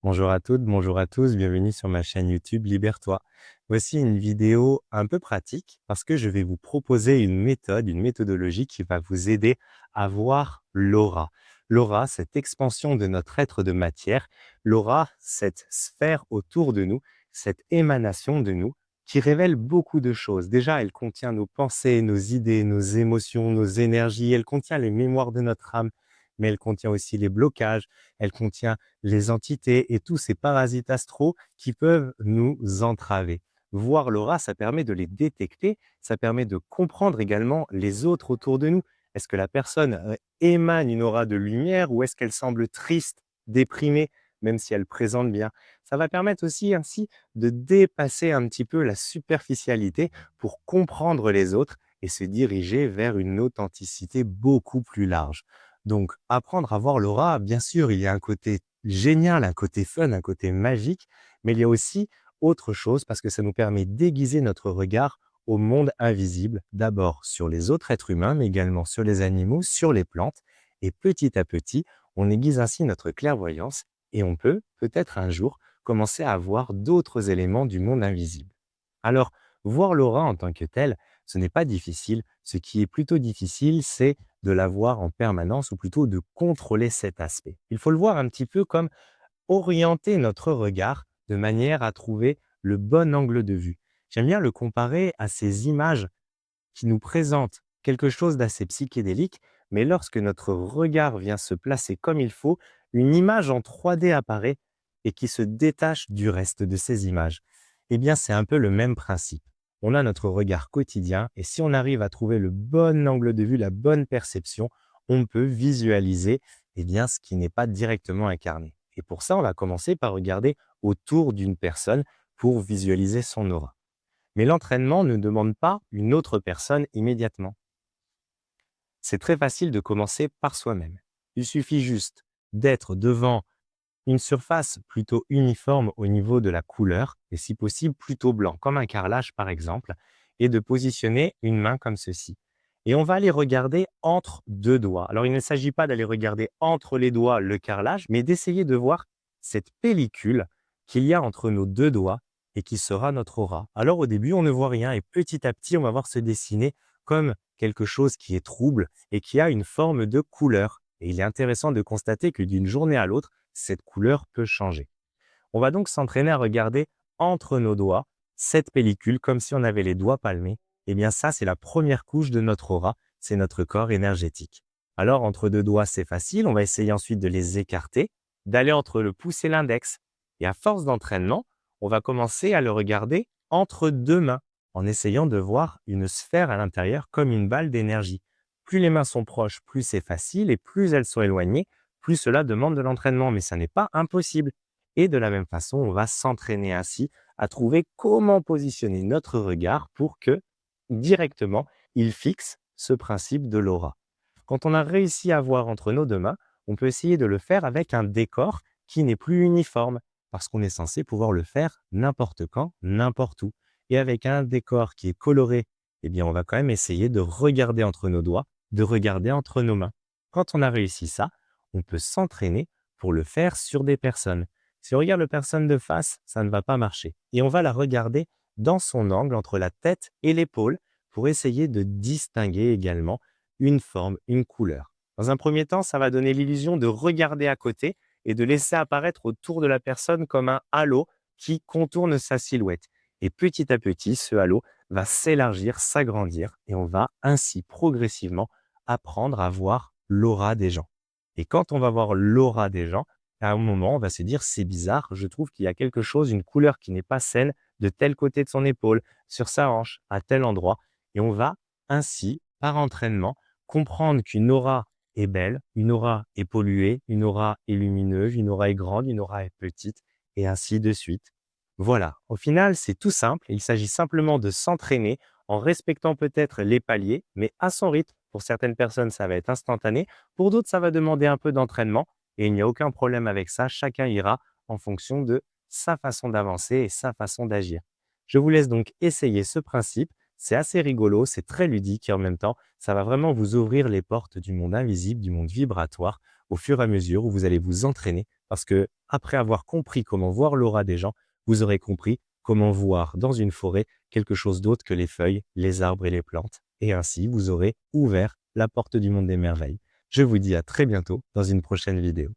Bonjour à toutes, bonjour à tous, bienvenue sur ma chaîne YouTube Libère-toi. Voici une vidéo un peu pratique parce que je vais vous proposer une méthode, une méthodologie qui va vous aider à voir l'aura. L'aura, cette expansion de notre être de matière, l'aura, cette sphère autour de nous, cette émanation de nous qui révèle beaucoup de choses. Déjà, elle contient nos pensées, nos idées, nos émotions, nos énergies, elle contient les mémoires de notre âme, mais elle contient aussi les blocages, elle contient les entités et tous ces parasites astraux qui peuvent nous entraver. Voir l'aura, ça permet de les détecter, ça permet de comprendre également les autres autour de nous. Est-ce que la personne émane une aura de lumière ou est-ce qu'elle semble triste, déprimée, même si elle présente bien? Ça va permettre aussi ainsi de dépasser un petit peu la superficialité pour comprendre les autres et se diriger vers une authenticité beaucoup plus large. Donc, apprendre à voir l'aura, bien sûr, il y a un côté génial, un côté fun, un côté magique, mais il y a aussi autre chose parce que ça nous permet d'aiguiser notre regard au monde invisible, d'abord sur les autres êtres humains, mais également sur les animaux, sur les plantes. Et petit à petit, on aiguise ainsi notre clairvoyance et on peut, peut-être un jour, commencer à voir d'autres éléments du monde invisible. Alors, voir l'aura en tant que telle, ce n'est pas difficile. Ce qui est plutôt difficile, c'est de la voir en permanence ou plutôt de contrôler cet aspect. Il faut le voir un petit peu comme orienter notre regard de manière à trouver le bon angle de vue. J'aime bien le comparer à ces images qui nous présentent quelque chose d'assez psychédélique, mais lorsque notre regard vient se placer comme il faut, une image en 3D apparaît et qui se détache du reste de ces images. Eh bien, c'est un peu le même principe. On a notre regard quotidien et si on arrive à trouver le bon angle de vue, la bonne perception, on peut visualiser ce qui n'est pas directement incarné. Et pour ça, on va commencer par regarder autour d'une personne pour visualiser son aura. Mais l'entraînement ne demande pas une autre personne immédiatement. C'est très facile de commencer par soi-même. Il suffit juste d'être devant une surface plutôt uniforme au niveau de la couleur et si possible plutôt blanc, comme un carrelage par exemple, et de positionner une main comme ceci. Et on va aller regarder entre deux doigts. Alors il ne s'agit pas d'aller regarder entre les doigts le carrelage, mais d'essayer de voir cette pellicule qu'il y a entre nos deux doigts et qui sera notre aura. Alors au début, on ne voit rien et petit à petit, on va voir se dessiner comme quelque chose qui est trouble et qui a une forme de couleur. Et il est intéressant de constater que d'une journée à l'autre, cette couleur peut changer. On va donc s'entraîner à regarder entre nos doigts cette pellicule comme si on avait les doigts palmés. Eh bien ça, c'est la première couche de notre aura, c'est notre corps énergétique. Alors entre deux doigts, c'est facile, on va essayer ensuite de les écarter, d'aller entre le pouce et l'index. Et à force d'entraînement, on va commencer à le regarder entre deux mains, en essayant de voir une sphère à l'intérieur comme une balle d'énergie. Plus les mains sont proches, plus c'est facile, et plus elles sont éloignées, plus cela demande de l'entraînement, mais ça n'est pas impossible. Et de la même façon, on va s'entraîner ainsi à trouver comment positionner notre regard pour que, directement, il fixe ce principe de l'aura. Quand on a réussi à voir entre nos deux mains, on peut essayer de le faire avec un décor qui n'est plus uniforme, parce qu'on est censé pouvoir le faire n'importe quand, n'importe où. Et avec un décor qui est coloré, eh bien, on va quand même essayer de regarder entre nos doigts, de regarder entre nos mains. Quand on a réussi ça, on peut s'entraîner pour le faire sur des personnes. Si on regarde la personne de face, ça ne va pas marcher. Et on va la regarder dans son angle entre la tête et l'épaule pour essayer de distinguer également une forme, une couleur. Dans un premier temps, ça va donner l'illusion de regarder à côté et de laisser apparaître autour de la personne comme un halo qui contourne sa silhouette. Et petit à petit, ce halo va s'élargir, s'agrandir et on va ainsi progressivement apprendre à voir l'aura des gens. Et quand on va voir l'aura des gens, à un moment, on va se dire, c'est bizarre, je trouve qu'il y a quelque chose, une couleur qui n'est pas saine de tel côté de son épaule, sur sa hanche, à tel endroit. Et on va ainsi, par entraînement, comprendre qu'une aura est belle, une aura est polluée, une aura est lumineuse, une aura est grande, une aura est petite, et ainsi de suite. Voilà, au final, c'est tout simple. Il s'agit simplement de s'entraîner en respectant peut-être les paliers, mais à son rythme. Pour certaines personnes, ça va être instantané. Pour d'autres, ça va demander un peu d'entraînement. Et il n'y a aucun problème avec ça. Chacun ira en fonction de sa façon d'avancer et sa façon d'agir. Je vous laisse donc essayer ce principe. C'est assez rigolo, c'est très ludique et en même temps, ça va vraiment vous ouvrir les portes du monde invisible, du monde vibratoire au fur et à mesure où vous allez vous entraîner parce que après avoir compris comment voir l'aura des gens, vous aurez compris comment voir dans une forêt quelque chose d'autre que les feuilles, les arbres et les plantes. Et ainsi, vous aurez ouvert la porte du monde des merveilles. Je vous dis à très bientôt dans une prochaine vidéo.